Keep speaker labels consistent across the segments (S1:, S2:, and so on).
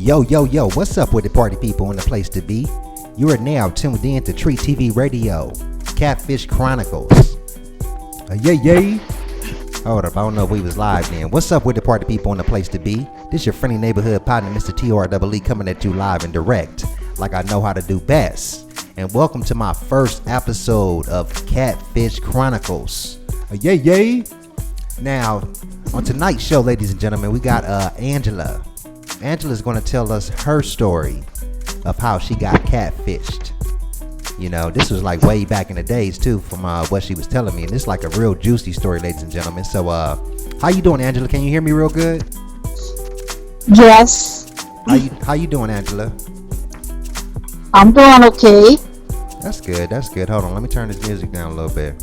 S1: Yo, what's up with the party people and the place to be? You are now tuned in to TreeTvRadio, Catfish Chronicles. Yay. Hold up, I don't know if we was live then. What's up with the party people and the place to be? This your friendly neighborhood partner, Mr. TreeTvRadio, coming at you live and direct, like I know how to do best. And welcome to my first episode of Catfish Chronicles. Yay. Now, on tonight's show, ladies and gentlemen, we got Angela. Angela's going to tell us her story of how she got catfished. You know, this was like way back in the days too, from what she was telling me, and it's like a real juicy story, ladies and gentlemen. So, how you doing, Angela? Can you hear me real good?
S2: Yes.
S1: How you doing, Angela?
S2: I'm doing okay.
S1: That's good. Hold on, let me turn this music down a little bit.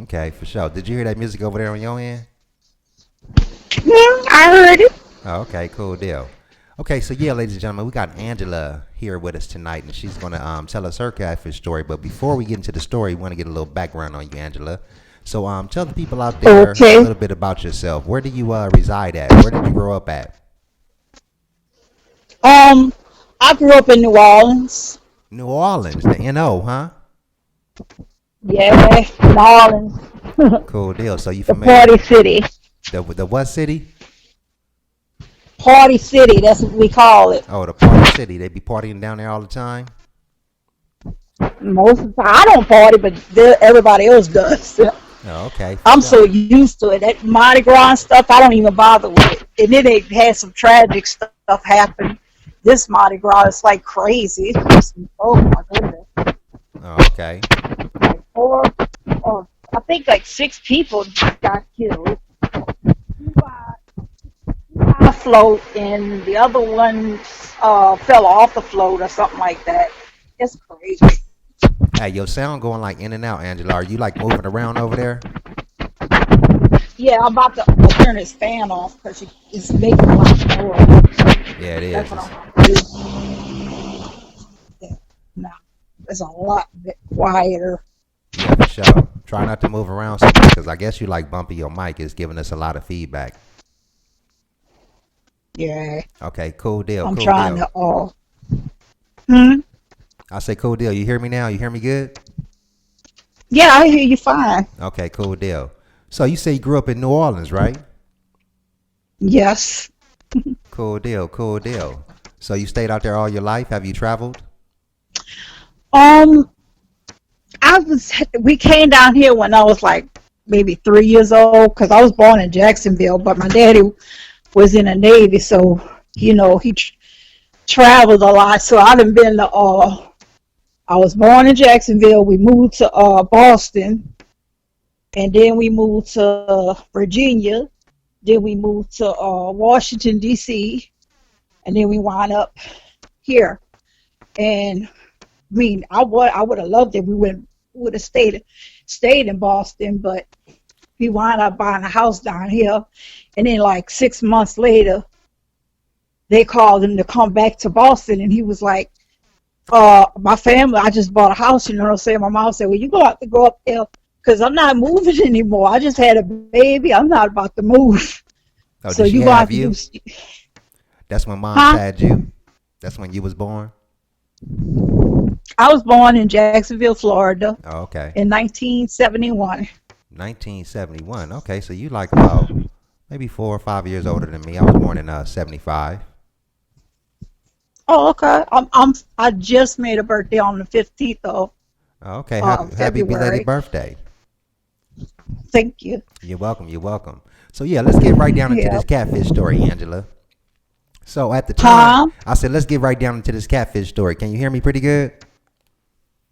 S1: Okay, for sure. Did you hear that music over there on your end?
S2: I heard it.
S1: Oh, okay, cool deal. Okay, so yeah, ladies and gentlemen, we got Angela here with us tonight, and she's going to tell us her catfish story. But before we get into the story, we want to get a little background on you, Angela. So tell the people out there a little bit about yourself. Where do you reside at? Where did you grow up at?
S2: I grew up in New Orleans.
S1: New Orleans, the N.O., huh?
S2: Yeah, New Orleans.
S1: Cool deal. So you
S2: The
S1: familiar?
S2: party city.
S1: The what city?
S2: Party city, that's what we call it.
S1: Oh, the party city. They be partying down there all the time?
S2: Most of the time, I don't party, but everybody else does.
S1: Oh, okay.
S2: I'm so used to it. That Mardi Gras and stuff, I don't even bother with it. And then they had some tragic stuff happen. This Mardi Gras is like crazy. It's just, oh my goodness.
S1: Oh, okay.
S2: I think like 6 people got killed. 2 by a float, and the other one fell off the float or something like that. It's crazy.
S1: Hey, your sound going like in and out, Angela. Are you like moving around over there?
S2: Yeah, I'm about to turn this fan off because it's making a lot of noise.
S1: Yeah, it is.
S2: That's what I'm going to do. Yeah, no, it's a lot bit quieter.
S1: Yeah, for sure. Try not to move around so much because I guess you like bumping your mic. It's giving us a lot of feedback.
S2: Yeah.
S1: Okay, cool deal.
S2: I'm
S1: cool
S2: trying
S1: deal.
S2: to.
S1: I say cool deal. You hear me now? You hear me good?
S2: Yeah, I hear you fine.
S1: Okay, cool deal. So you say you grew up in New Orleans, right?
S2: Yes.
S1: Cool deal. So you stayed out there all your life? Have you traveled?
S2: We came down here when I was like maybe 3 years old because I was born in Jacksonville, but my daddy was in the Navy, so he traveled a lot. So I done been to I was born in Jacksonville. We moved to Boston, and then we moved to Virginia. Then we moved to Washington D.C., and then we wound up here. And I mean, I would have loved it. We would have stayed in Boston, but we wound up buying a house down here. And then like 6 months later, they called him to come back to Boston, and he was like, my family, I just bought a house, you know what I'm saying? My mom said, well, you're going to have to go up there because I'm not moving anymore. I just had a baby. I'm not about to move.
S1: Oh,
S2: so
S1: did
S2: you
S1: she have you? That's when mom had you? That's when you was born?
S2: I was born in Jacksonville, Florida.
S1: Oh, okay.
S2: In 1971.
S1: 1971. Okay, so you like about maybe 4 or 5 years older than me. I was born in 75.
S2: Oh, okay. I just made a birthday on the 15th of
S1: okay. Happy belated birthday.
S2: Thank you.
S1: You're welcome. So yeah, let's get right down into this catfish story, Angela. So at the time, I said, let's get right down into this catfish story. Can you hear me pretty good?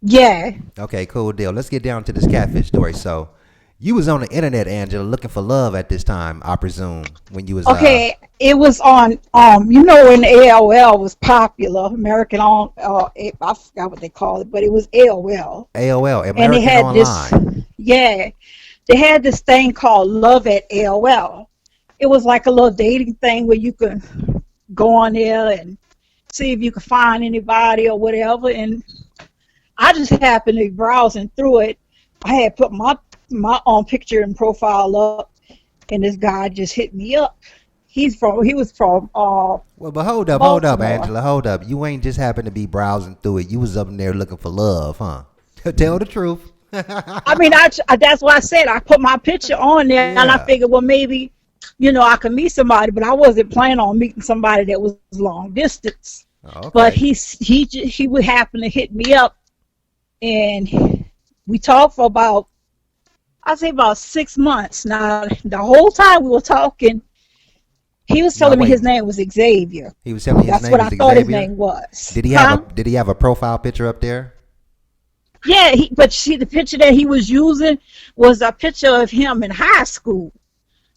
S2: Yeah.
S1: Okay, cool deal. Let's get down to this catfish story. So you was on the internet, Angela, looking for love at this time, I presume, when you was
S2: it was on when AOL was popular, American I forgot what they called it, but it was AOL.
S1: American
S2: and they had
S1: Online.
S2: They had this thing called Love at AOL. It was like a little dating thing where you could go on there and see if you could find anybody or whatever. And I just happened to be browsing through it. I had put my own picture and profile up, and this guy just hit me up. He was from
S1: Well, but hold up,
S2: Baltimore.
S1: Angela, hold up. You ain't just happened to be browsing through it. You was up in there looking for love, huh? Tell the truth.
S2: I mean, that's why I said I put my picture on there, and I
S1: Yeah.
S2: figured, well, maybe, I could meet somebody, but I wasn't planning on meeting somebody that was long distance.
S1: Oh,
S2: But
S1: okay.
S2: he would happen to hit me up, and we talked for I'd say about 6 months. Now, the whole time we were talking, he was
S1: Now
S2: telling me his
S1: wait.
S2: name was Xavier.
S1: He was telling you his
S2: That's
S1: name
S2: what
S1: was
S2: I thought his
S1: Xavier.
S2: name was.
S1: Did he have a
S2: Huh?
S1: Did he have a profile picture up there?
S2: Yeah, but see, the picture that he was using was a picture of him in high school.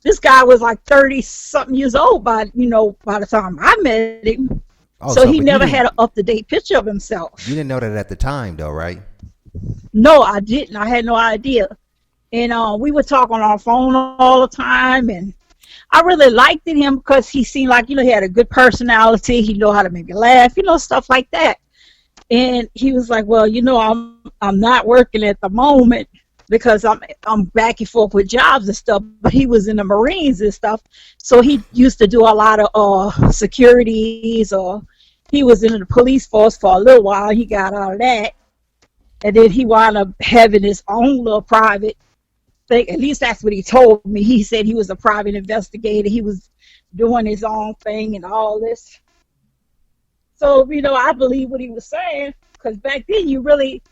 S2: This guy was like 30 something years old by the time I met him.
S1: Oh,
S2: So
S1: so
S2: he
S1: but you
S2: never had
S1: didn't
S2: an up to date picture of
S1: you
S2: himself.
S1: didn't know that at the time though, right?
S2: No, I didn't. I had no idea. And we would talk on our phone all the time, and I really liked him because he seemed like he had a good personality. He know how to make you laugh, stuff like that. And he was like, "Well, I'm not working at the moment because I'm back and forth with jobs and stuff." But he was in the Marines and stuff, so he used to do a lot of securities, or he was in the police force for a little while. He got out of that, and then he wound up having his own little private thing. At least that's what he told me. He said he was a private investigator. He was doing his own thing and all this. So, I believe what he was saying because back then you really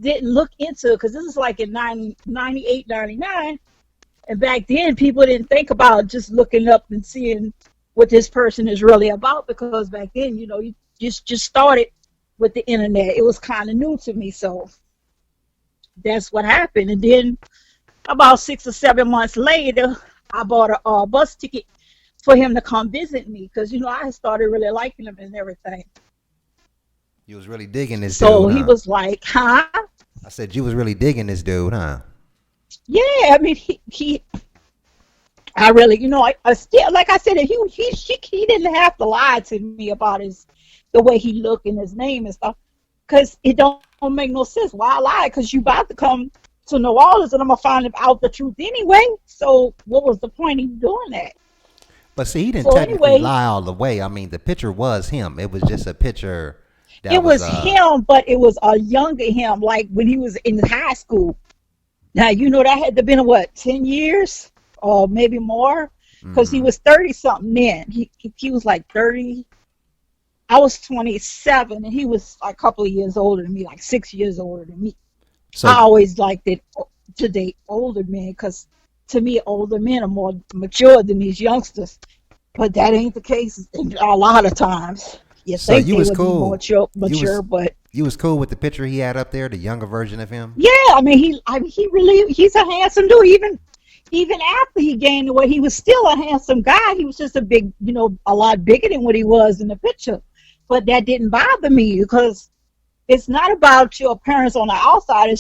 S2: didn't look into it because this is like in 98, 99. And back then people didn't think about just looking up and seeing what this person is really about because back then, you just started with the internet. It was kind of new to me. So that's what happened. And then about 6 or 7 months later, I bought a bus ticket for him to come visit me because, I had started really liking him and everything.
S1: You was really digging this
S2: So
S1: dude,
S2: he
S1: huh?
S2: was like, huh?
S1: I said you was really digging this dude, huh?
S2: Yeah, I mean, I really, I still, like I said, he didn't have to lie to me about the way he looked and his name and stuff, because it don't make no sense. Why lie? Because you about to come to New Orleans and I'm gonna find out the truth anyway. So what was the point of doing that?
S1: But see, he didn't
S2: So
S1: technically
S2: anyway,
S1: lie all the way. I mean, the picture was him. It was just a picture that
S2: it
S1: was
S2: was him, but it was a younger him, like when he was in high school. Now, that had to been what, 10 years or maybe more? Because he
S1: hmm
S2: was 30 something then. He was like 30. I was 27, and he was a couple of years older than me, like 6 years older than me.
S1: So
S2: I always liked it to date older men because to me, older men are more mature than these youngsters. But that ain't the case a lot of times. You
S1: so
S2: think
S1: you
S2: they
S1: was
S2: would be more
S1: cool.
S2: mature, but
S1: You was cool with the picture he had up there, the younger version of him.
S2: yeah, he's a handsome dude. Even after he gained the weight, he was still a handsome guy. He was just a lot bigger than what he was in the picture. But that didn't bother me because it's not about your appearance on the outside.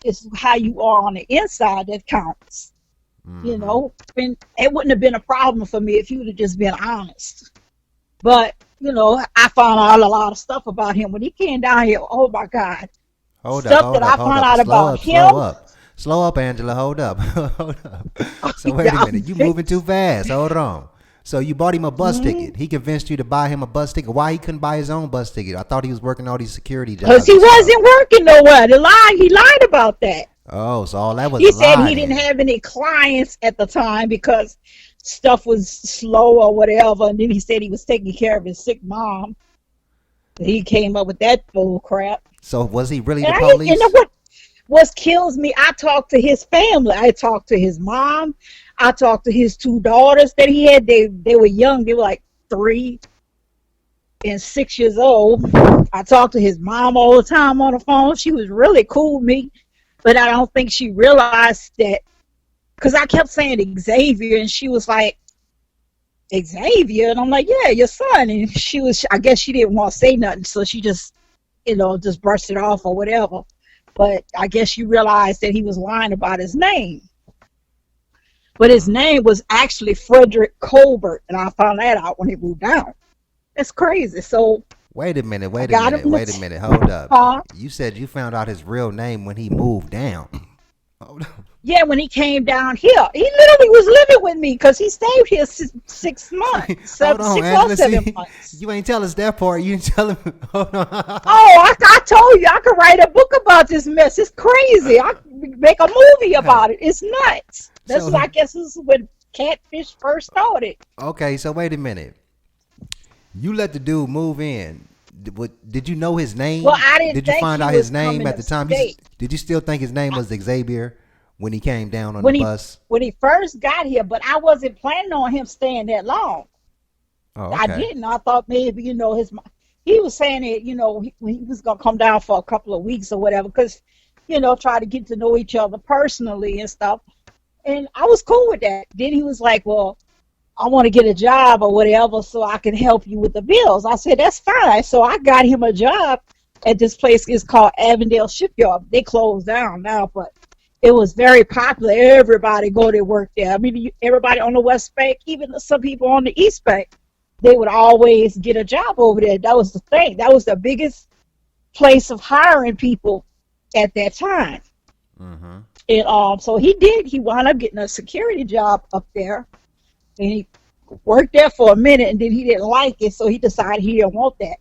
S2: It's how you are on the inside that counts.
S1: hmm
S2: And it wouldn't have been a problem for me if he would have just been honest. But I found out a lot of stuff about him when he came down here. Oh my God,
S1: Hold up,
S2: stuff that
S1: hold up,
S2: I
S1: hold
S2: found
S1: up.
S2: out
S1: Slow
S2: about
S1: up, slow
S2: him.
S1: up. Slow up, Angela. Hold up. Hold up. So wait a
S2: Yeah,
S1: minute. You moving too fast. Hold on. So you bought him a bus
S2: because
S1: ticket. He convinced you to buy him a bus ticket. Why he couldn't buy his own bus ticket? I thought he was working all these security jobs
S2: he
S1: and stuff.
S2: wasn't working nowhere. He lied about that.
S1: Oh, so all that was a
S2: He said
S1: lie
S2: he didn't
S1: then.
S2: have any clients at the time because stuff was slow or whatever. And then he said he was taking care of his sick mom. He came up with that bull crap.
S1: So was he really
S2: And
S1: the
S2: you know
S1: police?
S2: what kills me? I talked to his family. I talked to his mom. I talked to his two daughters that he had. They were young. They were like 3 and 6 years old. I talked to his mom all the time on the phone. She was really cool with me, but I don't think she realized that because I kept saying Xavier, and she was like, Xavier, and I'm like, yeah, your son. And I guess she didn't want to say nothing, so she just, just brushed it off or whatever. But I guess she realized that he was lying about his name. But his
S1: Mm.
S2: name was actually Frederick Colbert, and I found that out when he moved down. That's crazy. So
S1: Wait a minute.
S2: I
S1: Wait a
S2: got
S1: minute.
S2: him
S1: Wait a minute. Hold up.
S2: huh?
S1: You said you found out his real name when he moved down. Hold up.
S2: Yeah, when he came down here, he literally was living with me because he stayed here 6 months,
S1: Hold on,
S2: six or
S1: Angela.
S2: seven
S1: See,
S2: months.
S1: you ain't tell us that part. You didn't tell him. Hold on.
S2: Oh, I told you I could write a book about this mess. It's crazy. I could make a movie about it. It's nuts. This is,
S1: So,
S2: I guess, this is when Catfish first started.
S1: okay. So wait a minute. You let the dude move in. Did you know his
S2: Well,
S1: name?
S2: I didn't
S1: Did you
S2: think
S1: find
S2: he
S1: out his
S2: was
S1: name
S2: coming
S1: at
S2: to
S1: the time?
S2: stay.
S1: Did you still think his name was Xavier when he came down on the
S2: When he
S1: bus?
S2: when he first got here, but I wasn't planning on him staying that long.
S1: Oh,
S2: I
S1: okay.
S2: didn't. I thought maybe he was saying that he was gonna come down for a couple of weeks or whatever, because try to get to know each other personally and stuff. And I was cool with that. Then he was like, "Well, I want to get a job or whatever so I can help you with the bills." I said, "That's fine." So I got him a job at this place. It's called Avondale Shipyard. They closed down now, but it was very popular. Everybody go to work there. I mean, everybody on the West Bank, even some people on the East Bank, they would always get a job over there. That was the thing. That was the biggest place of hiring people at that time.
S1: Mm-hmm.
S2: And so he did. He wound up getting a security job up there, and he worked there for a minute, and then he didn't like it, so he decided he didn't want that.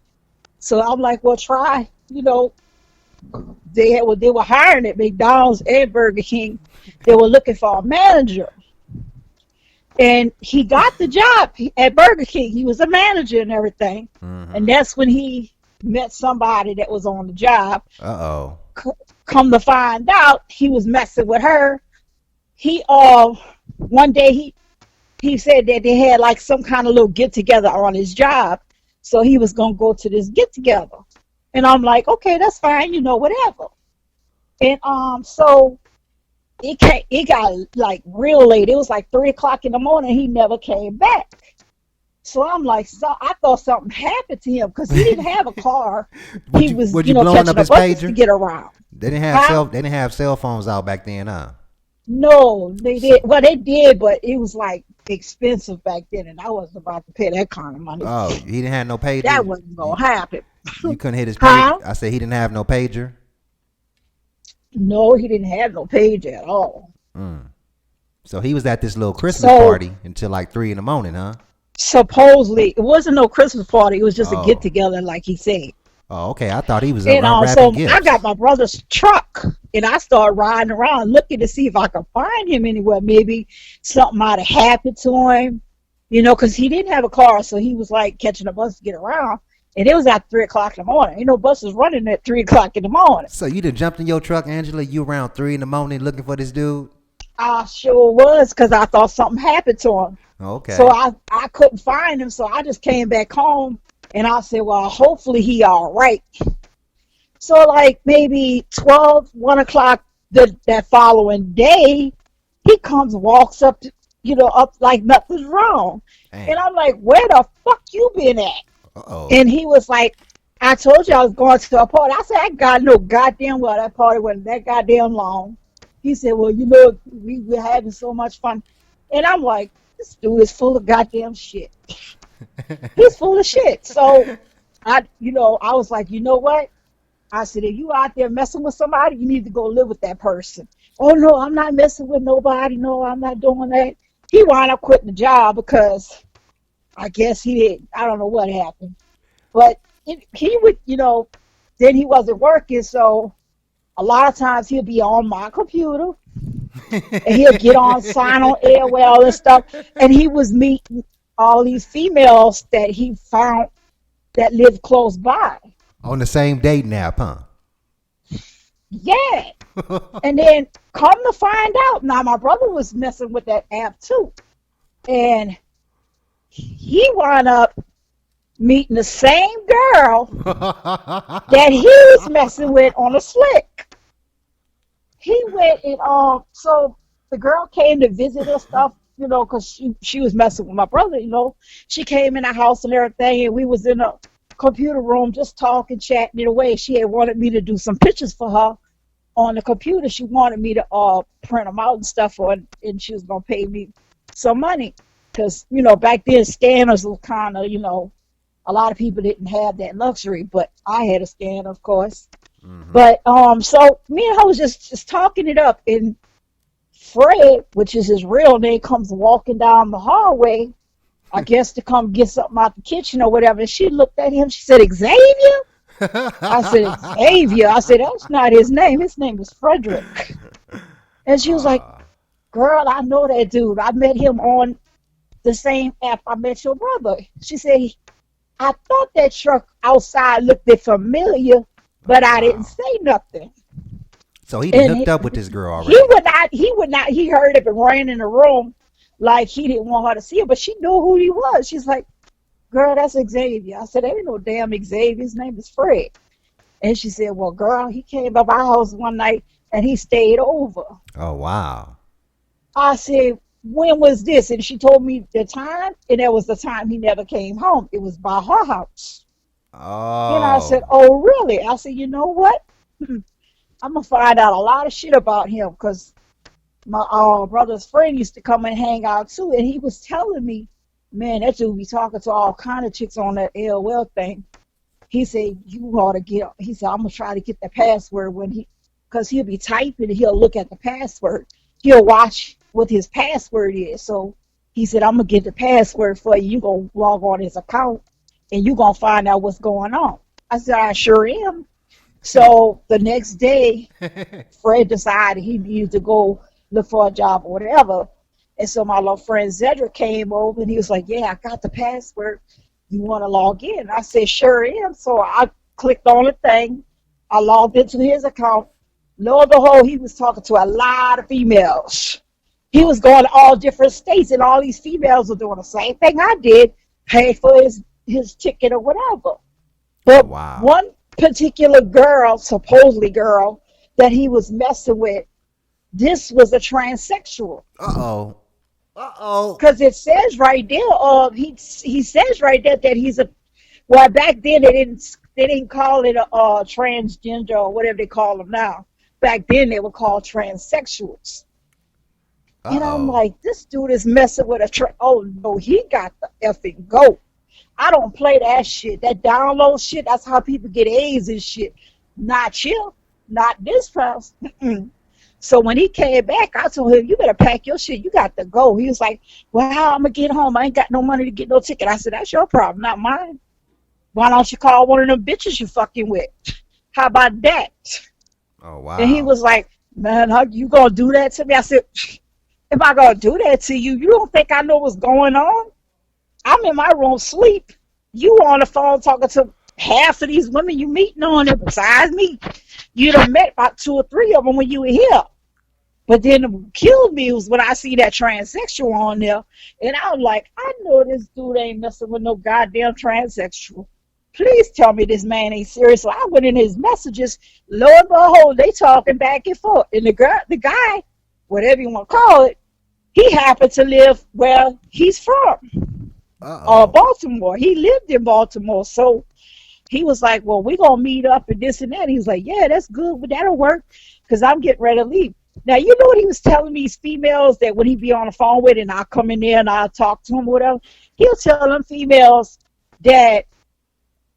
S2: So I'm like, well, try. They were hiring at McDonald's and Burger King. They were looking for a manager, and he got the job at Burger King. He was a manager and everything,
S1: Mm-hmm.
S2: and that's when he met somebody that was on the job.
S1: Uh-oh.
S2: Come to find out, he was messing with her. He one day he said that they had like some kind of little get together on his job, so he was gonna go to this get together. And I'm like, okay, that's fine, whatever. And so it got like real late. It was like 3 o'clock in the morning. He never came back. So I'm like, so I thought something happened to him because he didn't have a car. He was,
S1: Would you blowing
S2: catching
S1: up
S2: the
S1: his
S2: buses to
S1: pager?
S2: get around. Huh?
S1: They didn't have cell phones out back then, huh?
S2: No, they did. Well, they did, but it was like expensive back then, and I wasn't about to pay that kind of money.
S1: Oh, he didn't have no
S2: That
S1: pager.
S2: wasn't
S1: You,
S2: gonna happen.
S1: you couldn't hit his page.
S2: Huh?
S1: I said he didn't have no pager.
S2: No, he didn't have no page at all.
S1: Mm. So he was at this little Christmas
S2: So
S1: party until like 3 in the morning, huh?
S2: supposedly it wasn't no Christmas party. It was just a get
S1: Oh.
S2: together, like he said.
S1: Oh, okay. I thought he was
S2: And
S1: around wrapping
S2: so I
S1: gifts.
S2: got my brother's truck, and I started riding around looking to see if I could find him anywhere. Maybe something might have happened to him, because he didn't have a car, so he was like catching a bus to get around. And it was at 3 o'clock in the morning. Buses running at 3 o'clock in the morning.
S1: So you done jumped in your truck, Angela? You around 3 in the morning looking for this dude?
S2: I sure was, because I thought something happened to him.
S1: Okay.
S2: So I couldn't find him, so I just came back home, and I said, well, hopefully he all right. So like maybe 1 o'clock that following day, he comes and walks up, up like nothing's wrong.
S1: Dang.
S2: And I'm like, where the fuck you been at?
S1: Uh-oh.
S2: And he was like, I told you I was going to a party. I said, I got no goddamn well, that party wasn't that goddamn long. He said, well, we were having so much fun. And I'm like, this dude is full of goddamn shit. He's full of shit. So I was like, you know what? I said, if you out there messing with somebody, you need to go live with that person. Oh, no, I'm not messing with nobody. No, I'm not doing that. He wound up quitting the job because I guess he did. I don't know what happened. But he would, then he wasn't working. So a lot of times he'll be on my computer and he'll get on, sign on AOL and stuff. And he was meeting all these females that he found that lived close by.
S1: On the same dating app, huh?
S2: Yeah. And then come to find out, now my brother was messing with that app too. And he wound up meeting the same girl that he was messing with on a slick. He went and so the girl came to visit her stuff, because she was messing with my brother, She came in the house and everything, and we was in a computer room just talking, chatting it away. She had wanted me to do some pictures for her on the computer. She wanted me to print them out and stuff, and she was gonna pay me some money because back then scanners were kind of a lot of people didn't have that luxury, but I had a scanner, of course. Mm-hmm. But so me and her was just talking it up, and Fred, which is his real name, comes walking down the hallway, I guess to come get something out the kitchen or whatever. And she looked at him. She said, Xavier? I said, Xavier. I said, that's not his name. His name is Frederick. And she was like, girl, I know that dude. I met him on the same app I met your brother. She said, I thought that truck outside looked familiar, but I didn't say nothing.
S1: So he done hooked up with this girl already.
S2: He would not, he heard if it ran in the room like he didn't want her to see it, but she knew who he was. She's like, girl, that's Xavier. I said, there ain't no damn Xavier. His name is Fred. And she said, well, girl, he came by my house one night and he stayed over.
S1: Oh, wow.
S2: I said, when was this? And she told me the time, and that was the time he never came home. It was by her house.
S1: Oh.
S2: And I said, oh, really? I said, you know what? I'm going to find out a lot of shit about him because my brother's friend used to come and hang out too. And he was telling me, man, that dude be talking to all kind of chicks on that AOL thing. He said, you ought to get, he said, I'm going to try to get the password because he'll be typing and he'll look at the password. He'll watch what his password is. So he said, I'm going to get the password for you. You're going to log on his account and you're going to find out what's going on. I said, I sure am. So the next day, Fred decided he needed to go look for a job or whatever. And so my little friend Zedric came over and he was like, yeah, I got the password. You want to log in? I said, sure am. So I clicked on the thing. I logged into his account. Lo and behold, he was talking to a lot of females. He was going to all different states, and all these females were doing the same thing I did, paid for his ticket or whatever. But one particular girl, supposedly girl, that he was messing with, this was a transsexual.
S1: Uh-oh. Uh-oh.
S2: Because it says right there, he says right there that he's well, back then they didn't call it a transgender or whatever they call them now. Back then they were called transsexuals. Uh-oh. And I'm like, this dude is messing with oh no, he got the effing goat. I don't play that shit. That download shit, that's how people get AIDS and shit. Not you, not this person. So when he came back, I told him, you better pack your shit. You got to go. He was like, well, how I'm going to get home? I ain't got no money to get no ticket. I said, that's your problem, not mine. Why don't you call one of them bitches you fucking with? How about that?
S1: Oh, wow.
S2: And he was like, man, how you going to do that to me? I said, if I going to do that to you, you don't think I know what's going on? I'm in my room sleep. You on the phone talking to half of these women you meeting on there besides me. You done met about 2 or 3 of them when you were here. But then what killed me was when I see that transsexual on there. And I was like, I know this dude ain't messing with no goddamn transsexual. Please tell me this man ain't serious. So I went in his messages. Lo and behold, they talking back and forth. And the guy, whatever you want to call it, he happened to live where he's from. Baltimore. He lived in Baltimore. So he was like, well, we're going to meet up and this and that. He was like, yeah, that's good, but that'll work because I'm getting ready to leave. Now, you know what he was telling these females that when he be on the phone with and I'll come in there and I'll talk to him or whatever, he'll tell them females that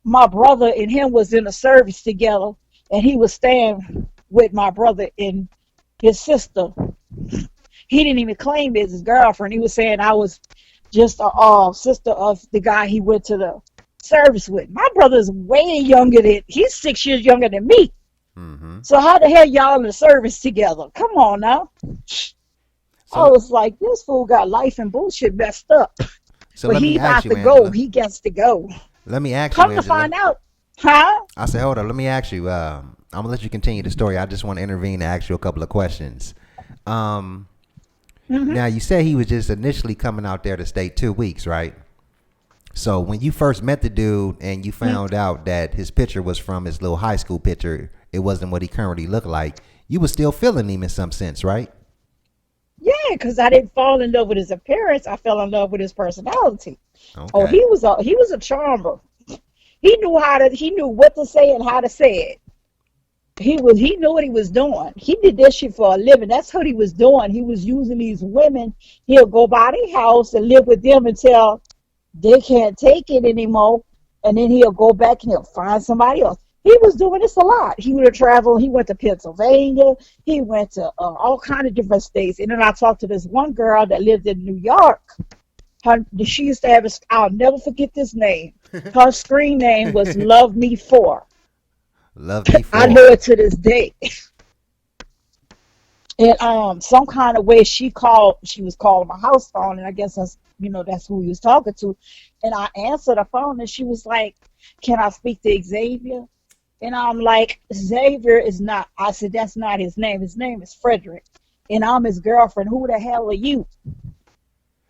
S2: my brother and him was in a service together and he was staying with my brother and his sister. He didn't even claim it as his girlfriend. He was saying I was just a sister of the guy he went to the service with. My brother's way younger he's 6 years younger than me. Mm-hmm. So how the hell y'all in the service together? Come on now. So, I was like, this fool got life and bullshit messed up. So but he got to go. He gets to go.
S1: Let me ask
S2: you,
S1: Come
S2: to find out. Huh?
S1: I said, hold on. Let me ask you. I'm going to let you continue the story. I just want to intervene and ask you a couple of questions. Mm-hmm. Now, you said he was just initially coming out there to stay 2 weeks, right? So when you first met the dude and you found out that his picture was from his little high school picture, it wasn't what he currently looked like, you were still feeling him in some sense, right?
S2: Yeah, because I didn't fall in love with his appearance. I fell in love with his personality. Okay. Oh, he was a charmer. He knew what to say and how to say it. He knew what he was doing. He did this shit for a living. That's what he was doing. He was using these women. He'll go by their house and live with them until they can't take it anymore, and then he'll go back and he'll find somebody else. He was doing this a lot. He would have traveled. He went to Pennsylvania. He went to all kind of different states. And then I talked to this one girl that lived in New York. She used to have I'll never forget this name. Her screen name was Love Me For.
S1: Love Me For.
S2: I know it to this day. And some kind of way she was calling my house phone, and I guess that's who he was talking to. And I answered the phone, and she was like, "Can I speak to Xavier?" And I'm like, "Xavier is not." I said, "That's not his name. His name is Frederick, and I'm his girlfriend. Who the hell are you?"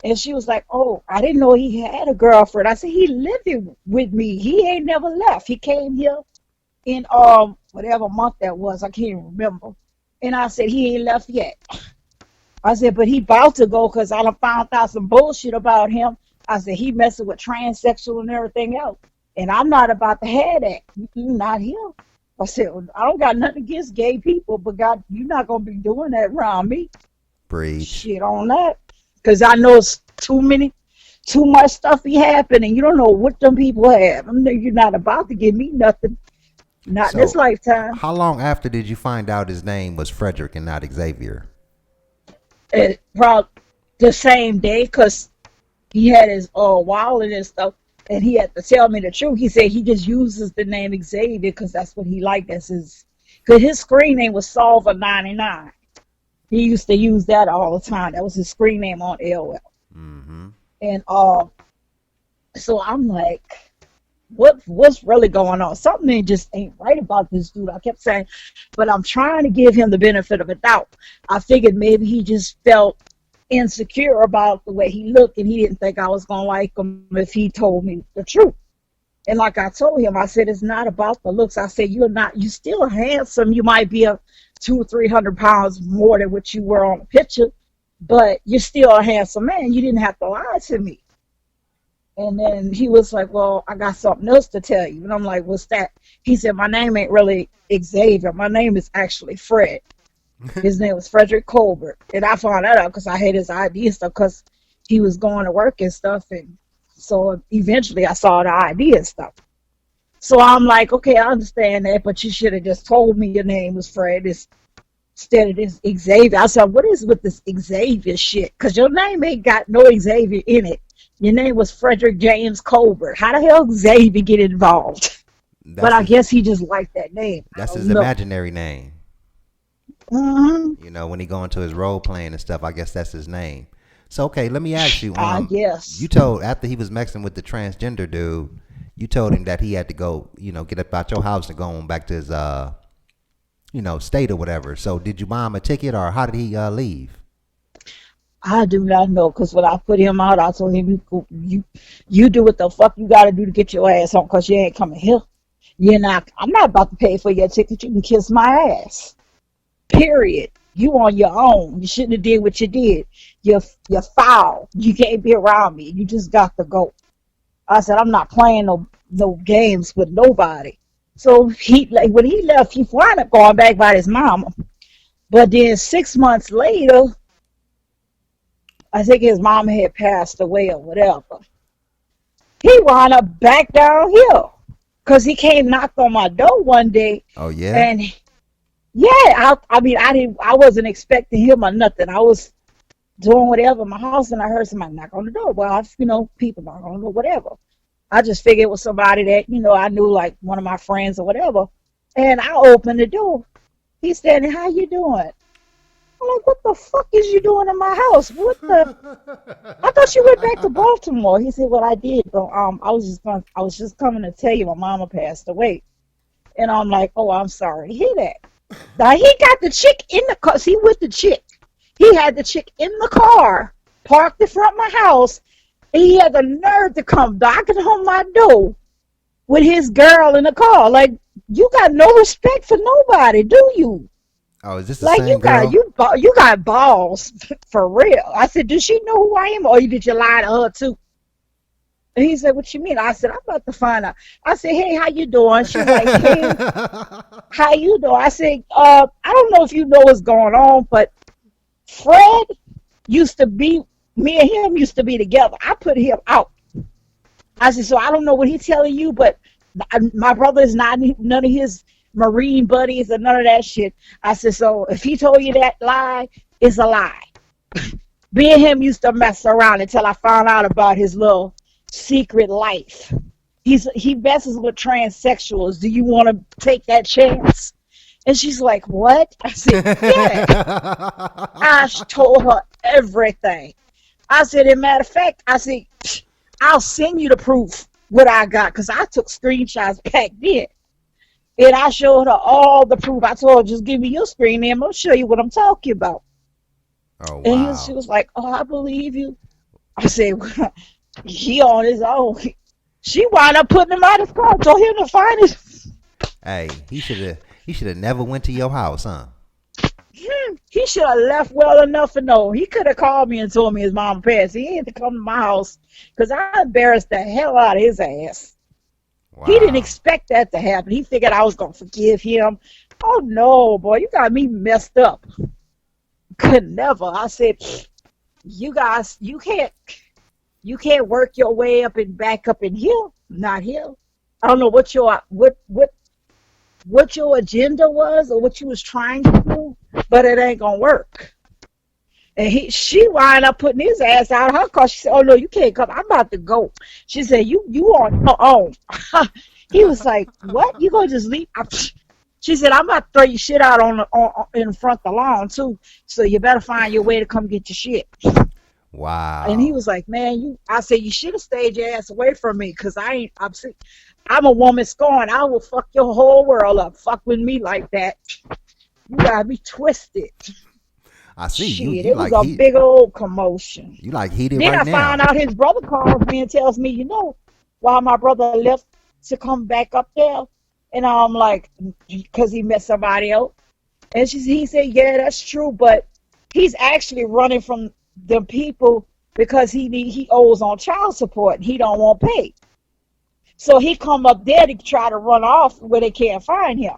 S2: And she was like, "Oh, I didn't know he had a girlfriend." I said, "He lived with me. He ain't never left. He came here in whatever month that was. I can't even remember." And I said, "He ain't left yet." I said, "But he about to go because I done found out some bullshit about him." I said, "He messing with transsexual and everything else. And I'm not about to have that. Not him." I said, "I don't got nothing against gay people, but God, you're not going to be doing that around me."
S1: Breathe.
S2: Shit on that. Because I know it's too much stuff be happening. You don't know what them people have. You're not about to give me nothing. Not
S1: So,
S2: this lifetime.
S1: How long after did you find out his name was Frederick and not Xavier?
S2: Probably the same day, because he had his wallet and stuff, and he had to tell me the truth. He said he just uses the name Xavier because that's what he liked. Because his screen name was Solver 99. He used to use that all the time. That was his screen name on AOL.
S1: Mm-hmm.
S2: And so I'm like, what's really going on? Something just ain't right about this dude. I kept saying, but I'm trying to give him the benefit of a doubt. I figured maybe he just felt insecure about the way he looked, and he didn't think I was gonna like him if he told me the truth. And like I told him, I said, it's not about the looks. I said, you still handsome. You might be a 200 or 300 pounds more than what you were on the picture, but you're still a handsome man. You didn't have to lie to me. And then he was like, "Well, I got something else to tell you." And I'm like, "What's that?" He said, "My name ain't really Xavier. My name is actually Fred." His name was Frederick Colbert. And I found that out because I had his ID and stuff because he was going to work and stuff. And so eventually I saw the ID and stuff. So I'm like, okay, I understand that, but you should have just told me your name was Fred instead of this Xavier. I said, what is with this Xavier shit? Because your name ain't got no Xavier in it. Your name was Frederick James Colbert. How the hell Xavier get involved? But I guess he just liked that name.
S1: That's his imaginary name.
S2: Mm-hmm.
S1: You know, when he go into his role playing and stuff, I guess that's his name. So, okay, let me ask you.
S2: I guess.
S1: You told, after he was messing with the transgender dude, you told him that he had to go, get up out your house and go on back to his, state or whatever. So did you buy him a ticket or how did he leave?
S2: I do not know, because when I put him out, I told him, you do what the fuck you got to do to get your ass home, because you ain't coming here. I'm not about to pay for your ticket. You can kiss my ass. Period. You on your own. You shouldn't have did what you did. You're foul. You can't be around me. You just got to go. I said, I'm not playing no games with nobody. So when he left, he wound up going back by his mama. But then 6 months later, I think his mama had passed away or whatever. He wound up back down here because he came knocked on my door one day.
S1: Oh yeah.
S2: And yeah, I wasn't expecting him or nothing. I was doing whatever in my house, and I heard somebody knock on the door. Well, people knock on the door, whatever. I just figured it was somebody that, I knew, like one of my friends or whatever. And I opened the door. He's standing, "How you doing?" I'm like, "What the fuck is you doing in my house? What the? I thought you went back to Baltimore." He said, "Well, I did, but I was just coming to tell you my mama passed away." And I'm like, "Oh, I'm sorry to hear that." Now he got the chick in the car. He with the chick. He had the chick in the car, parked in front of my house, and he had the nerve to come knocking on my door with his girl in the car. Like, you got no respect for nobody, do you?
S1: Oh, is this the same girl?
S2: You got balls for real. I said, "Does she know who I am, or did you lie to her too?" And he said, "What you mean?" I said, "I'm about to find out." I said, "Hey, how you doing?" She's like, "Hey, how you doing?" I said, I don't know if you know what's going on, but Fred me and him used to be together. I put him out. I said, "So I don't know what he's telling you, but My brother is not none of his Marine buddies or none of that shit. I said, so if he told you that lie, it's a lie. Me and him used to mess around until I found out about his little secret life. He messes with transsexuals. Do you want to take that chance? And she's like, what? I said, yeah. I told her everything. I said, as a matter of fact, I said, I'll send you the proof what I got because I took screenshots back then. And I showed her all the proof. I told her, just give me your screen name. I'll show you what I'm talking about.
S1: Oh, wow.
S2: And she was like, oh, I believe you. I said, well, he on his own. She wound up putting him out of car. Told him to find it.
S1: Hey, he should have never went to your house, huh?
S2: He should have left well enough to know. He could have called me and told me his mom passed. He had to come to my house because I embarrassed the hell out of his ass. Wow. He didn't expect that to happen. He figured I was going to forgive him. Oh, no, boy, you got me messed up. Could never. I said, you guys, you can't work your way up and back up in here. Not here. I don't know what your agenda was or what you was trying to do, but it ain't gonna work. And she wound up putting his ass out of her car. She said, oh no, you can't come. I'm about to go. She said, you on your own. He was like, what? You gonna just leave? She said, I'm about to throw your shit out in front of the lawn too. So you better find your way to come get your shit.
S1: Wow.
S2: And he was like, man, I said, you should have stayed your ass away from me because I'm a woman scorned. I will fuck your whole world up. Fuck with me like that. You gotta be twisted.
S1: I see.
S2: Shit, it was a big old commotion.
S1: You like heated
S2: then
S1: right now.
S2: Then I found out his brother calls me and tells me, you know, why my brother left to come back up there? And I'm like, because he met somebody else. And he said, yeah, that's true, but he's actually running from the people because he owes on child support and he don't want to pay. So he come up there to try to run off where they can't find him.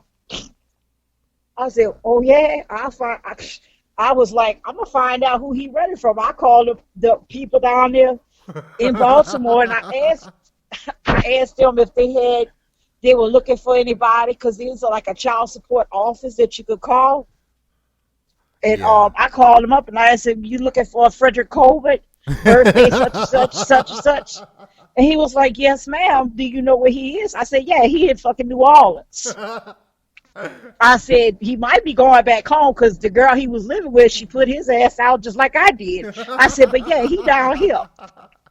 S2: I said, oh yeah, I was like, I'm gonna find out who he running from. I called the people down there in Baltimore and I asked them if they were looking for anybody because there's like a child support office that you could call. And yeah. I called him up and I said, you looking for Frederick Colbert? Birthday such and such, such and such. And he was like, yes, ma'am. Do you know where he is? I said, yeah, he in fucking New Orleans. I said, he might be going back home because the girl he was living with, she put his ass out just like I did. I said, but yeah, he down here.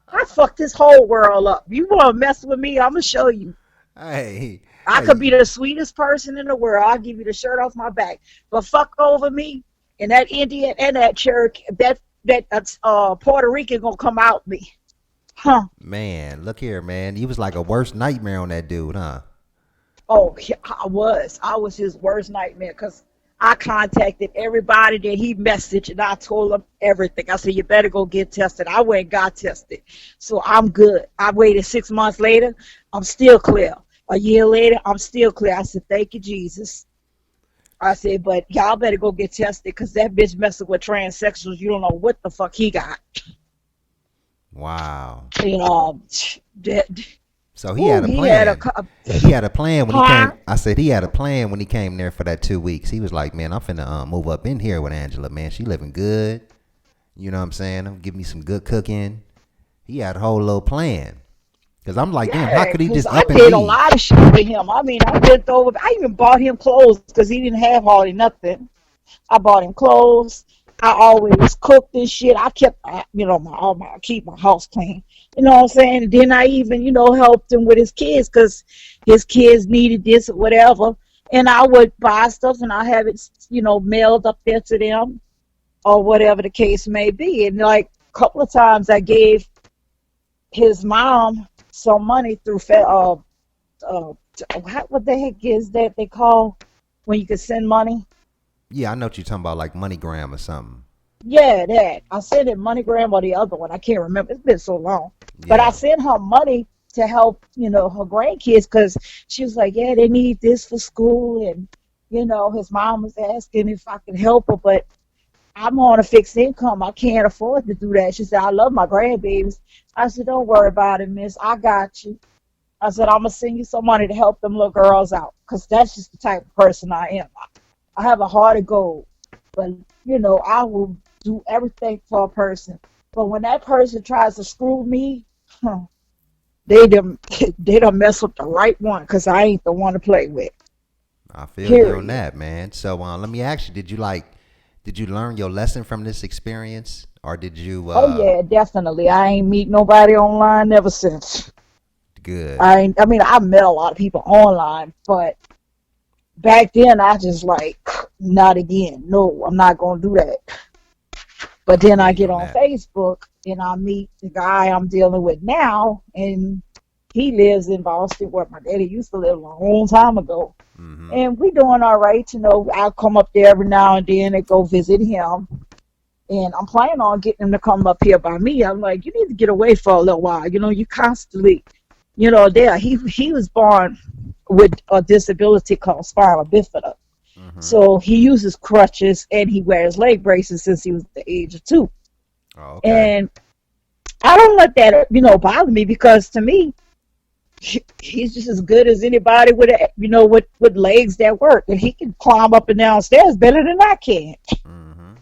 S2: I fucked his whole world up. You want to mess with me? I'm going to show you.
S1: Hey.
S2: I could be the sweetest person in the world. I'll give you the shirt off my back. But fuck over me and that Indian and that Cherokee, that Puerto Rican going to come out me. Huh.
S1: Man, look here, man. You was like a worst nightmare on that dude, huh?
S2: Oh, I was his worst nightmare because I contacted everybody that he messaged and I told them everything. I said, you better go get tested. I went and got tested. So I'm good. I waited 6 months later. I'm still clear. A year later, I'm still clear. I said, thank you, Jesus. I said, but y'all better go get tested because that bitch messing with transsexuals. You don't know what the fuck he got.
S1: Wow.
S2: You know,
S1: so he had a plan. He had a plan when he came. I said he had a plan when he came there for that 2 weeks. He was like, man, I'm finna move up in here with Angela, man. She living good. You know what I'm saying? I'm give me some good cooking. He had a whole little plan. Because I'm like, damn, how could he just up and leave?
S2: I did a lot of shit with him. I mean, I even bought him clothes because he didn't have hardly nothing. I bought him clothes. I always cooked and shit. I kept, keep my house clean. You know what I'm saying? And then I even, helped him with his kids because his kids needed this or whatever. And I would buy stuff and I have it, mailed up there to them or whatever the case may be. And like a couple of times I gave his mom some money through, what the heck is that they call when you can send money?
S1: Yeah, I know what you're talking about, like MoneyGram or something.
S2: Yeah, that. I sent it MoneyGram or the other one. I can't remember. It's been so long. Yeah. But I sent her money to help, her grandkids because she was like, yeah, they need this for school. And, his mom was asking if I could help her. But I'm on a fixed income. I can't afford to do that. She said, I love my grandbabies. I said, don't worry about it, miss. I got you. I said, I'm going to send you some money to help them little girls out because that's just the type of person I am. I have a heart of gold, but, I will do everything for a person. But when that person tries to screw me, they done, they done mess with the right one because I ain't the one to play with.
S1: I feel you on
S2: Period.
S1: that, man. So let me ask you, did you learn your lesson from this experience, or did you
S2: Oh, yeah, definitely. I ain't meet nobody online ever since.
S1: good?
S2: I met a lot of people online, but back then I just like, not again. No, I'm not going to do that. But
S1: I
S2: then
S1: feel
S2: I
S1: you
S2: get
S1: on
S2: on
S1: that.
S2: Facebook and I meet the guy I'm dealing with now, and he lives in Boston, where my daddy used to live a long time ago.
S1: Mm-hmm.
S2: And we doing all right, I'll come up there every now and then and go visit him. And I'm planning on getting him to come up here by me. I'm like, you need to get away for a little while. You constantly, there. He was born with a disability called spinal bifida.
S1: Mm-hmm.
S2: So he uses crutches and he wears leg braces since he was the age of 2.
S1: Oh, okay.
S2: And I don't let that, bother me because to me, he's just as good as anybody with legs that work. And he can climb up and down stairs better than I can.
S1: Mm-hmm.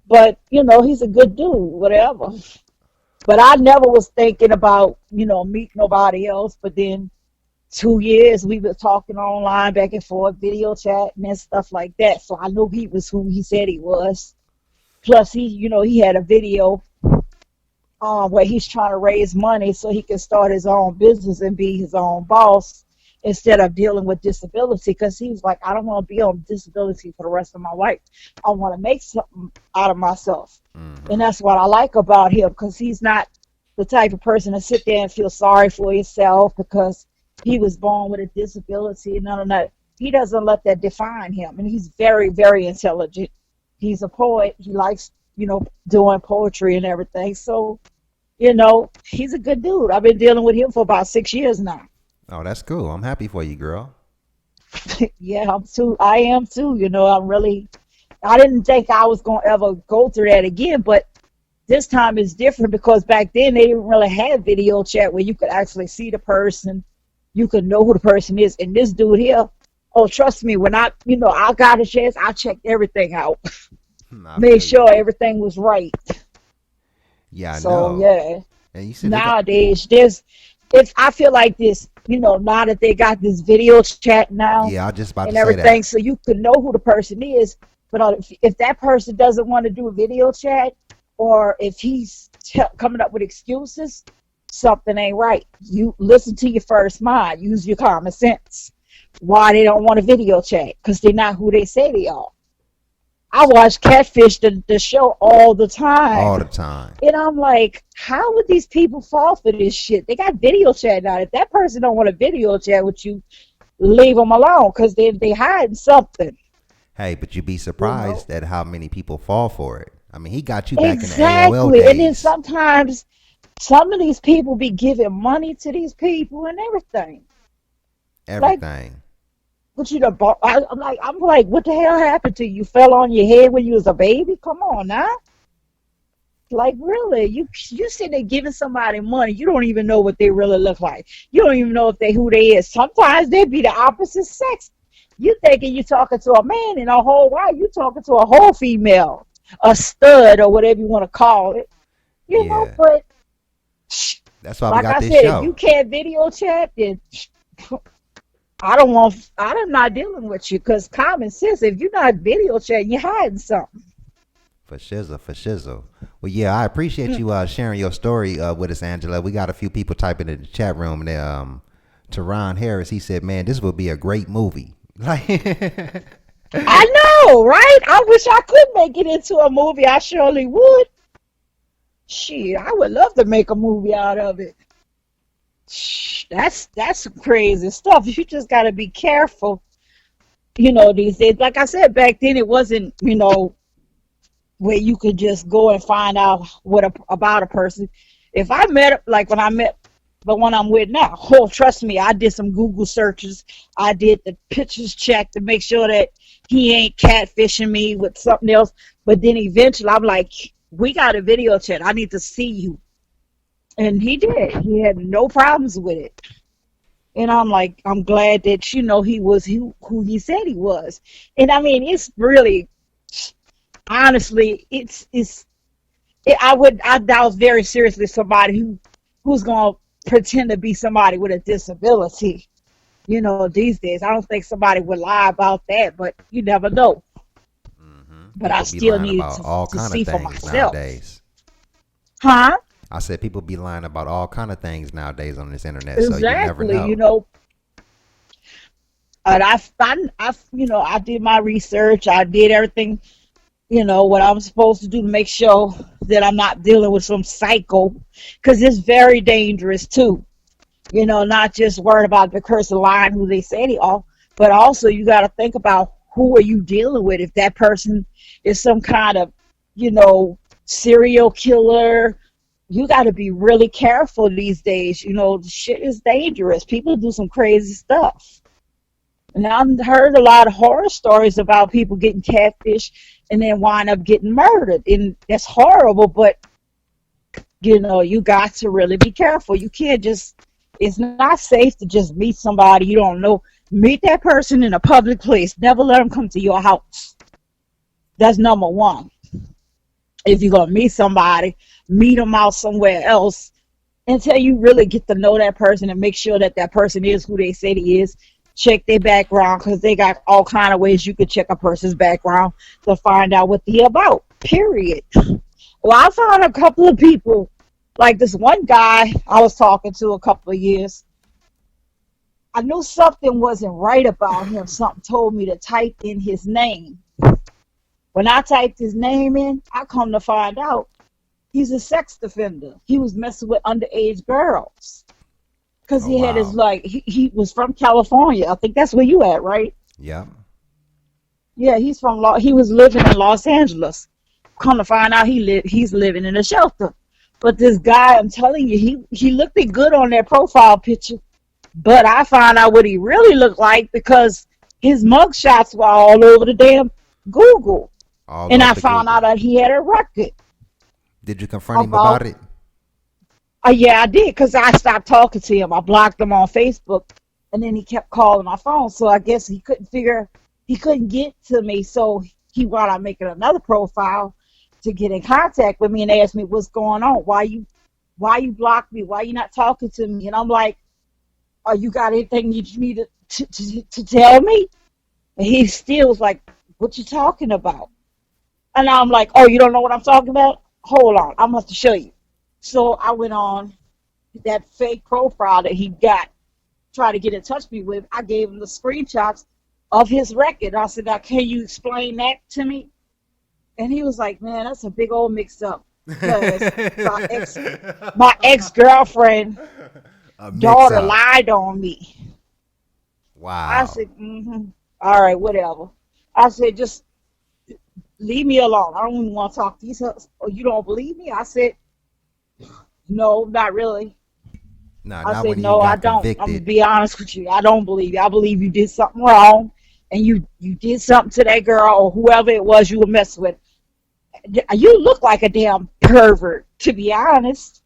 S2: But, he's a good dude, whatever. But I never was thinking about, meet nobody else. But then 2 years we were talking online back and forth, video chatting and stuff like that. So I knew he was who he said he was. Plus he had a video where he's trying to raise money so he can start his own business and be his own boss instead of dealing with disability, because he was like, I don't want to be on disability for the rest of my life. I want to make something out of myself. And
S1: Mm-hmm.
S2: that's what I like about him, because he's not the type of person to sit there and feel sorry for himself because he was born with a disability and none of that. He doesn't let that define him. And he's very, very intelligent. He's a poet. He likes, doing poetry and everything. So, he's a good dude. I've been dealing with him for about 6 years now.
S1: Oh, that's cool. I'm happy for you, girl.
S2: Yeah, I am too. I didn't think I was going to ever go through that again, but this time is different because back then they didn't really have video chat where you could actually see the person. You could know who the person is. And this dude here, oh, trust me, when I got a chance, I checked everything out,
S1: I
S2: made
S1: feel you.
S2: sure everything was right.
S1: Yeah, I
S2: So,
S1: know.
S2: yeah.
S1: And you said they got.
S2: Nowadays I feel like this, now that they got this video chat now
S1: Yeah, I was just about to
S2: and
S1: say
S2: everything,
S1: that.
S2: so you can know who the person is. But if that person doesn't want to do a video chat, or if he's coming up with excuses, something ain't right. You listen to your first mind, use your common sense. Why they don't want a video chat? Because they're not who they say they are. I watch Catfish, the show, all the time.
S1: All the time.
S2: And I'm like, how would these people fall for this shit? They got video chat now. If that person don't want a video chat with you, leave them alone because they hiding something.
S1: Hey, but you'd be
S2: You know
S1: surprised at how many people fall for it. I mean, he got you back in the AOL
S2: exactly. And then
S1: days.
S2: sometimes some of these people be giving money to these people and everything. Like,
S1: Everything.
S2: what you the I'm like, what the hell happened to you? You fell on your head when you was a baby? Come on now. Like, really, you sitting there giving somebody money, you don't even know what they really look like. You don't even know if they who they is. Sometimes they be the opposite sex. You thinking you talking to a man, and a whole while you talking to a whole female, a stud or whatever you want to call it.
S1: Yeah.
S2: But
S1: That's why we
S2: like
S1: got
S2: I
S1: this
S2: said, if you
S1: show.
S2: can't video chat, then I'm not dealing with you because common sense. If you're not video chatting, you're hiding something.
S1: For shizzle, for shizzle. Well, yeah, I appreciate you sharing your story with us, Angela. We got a few people typing in the chat room there. To Ron Harris, he said, "Man, this would be a great movie." Like,
S2: I know, right? I wish I could make it into a movie. I surely would. Shit, I would love to make a movie out of it. That's some crazy stuff. You just got to be careful. These days, like I said, back then it wasn't, where you could just go and find out about a person. If I met, like when I met the one I'm with now, oh, trust me, I did some Google searches. I did the pictures check to make sure that he ain't catfishing me with something else. But then eventually I'm like, we got a video chat. I need to see you. And he did. He had no problems with it. And I'm like, I'm glad that he was who he said he was. And I mean, it's really, honestly, I doubt very seriously somebody who's gonna pretend to be somebody with a disability. These days, I don't think somebody would lie about that, but you never know. But I
S1: People be
S2: still
S1: lying
S2: needed
S1: about
S2: to,
S1: all
S2: to
S1: kind of
S2: see for
S1: things
S2: myself.
S1: nowadays.
S2: Huh?
S1: I said people be lying about all kind of things nowadays on this internet, so you never
S2: Exactly.
S1: know.
S2: And I did my research. I did everything, what I'm supposed to do to make sure that I'm not dealing with some psycho, because it's very dangerous too. Not just worried about the person lying who they say they are, but also you got to think about who are you dealing with. If that person is some kind of, you know, serial killer, you got to be really careful these days. The shit is dangerous. People do some crazy stuff. And I've heard a lot of horror stories about people getting catfish and then wind up getting murdered. And that's horrible, but you got to really be careful. You can't just, it's not safe to just meet somebody you don't know. Meet that person in a public place. Never let them come to your house. That's number one. If you're going to meet somebody, meet them out somewhere else until you really get to know that person and make sure that that person is who they say he is. Check their background, because they got all kind of ways you could check a person's background to find out what they're about, period. Well, I found a couple of people, like this one guy I was talking to a couple of years. I knew something wasn't right about him. Something told me to type in his name. When I typed his name in, I come to find out he's a sex offender. He was messing with underage girls. Because
S1: Oh
S2: he had his,
S1: wow.
S2: like, he was from California. I think that's where you at, right?
S1: Yep.
S2: Yeah, he was living in Los Angeles. Come to find out he's living in a shelter. But this guy, I'm telling you, he looked good on that profile picture. But I found out what he really looked like because his mug shots were all over the damn Google.
S1: All
S2: And
S1: over
S2: I
S1: the
S2: found out
S1: Google.
S2: that he had a record
S1: Did you confront him
S2: about,
S1: about it?
S2: yeah, I did, because I stopped talking to him. I blocked him on Facebook, and then he kept calling my phone. So I guess he couldn't get to me. So he wound up making another profile to get in contact with me and ask me what's going on. Why you blocked me? Why you not talking to me? And I'm like, "Oh, you got anything you need to tell me?" And he still was like, "What you talking about?" And I'm like, "Oh, you don't know what I'm talking about? Hold on, I must show you." So I went on that fake profile that he got, try to get in touch with me with. I gave him the screenshots of his record. I said, "Now, can you explain that to me?" And he was like, "Man, that's a big old mix up, because my ex girlfriend
S1: A mix
S2: daughter
S1: up.
S2: lied on me." I
S1: Wow.
S2: said, all right, whatever. I said, "Just leave me alone. I don't even want to talk to you. Oh, you don't believe me?" I said, "No, not really."
S1: Nah,
S2: I
S1: not
S2: said,
S1: when you
S2: "No, I
S1: got
S2: don't. I'm gonna
S1: convicted.
S2: be honest with you. I don't believe you. I believe you did something wrong, and you did something to that girl or whoever it was you were messing with. You look like a damn pervert, to be honest."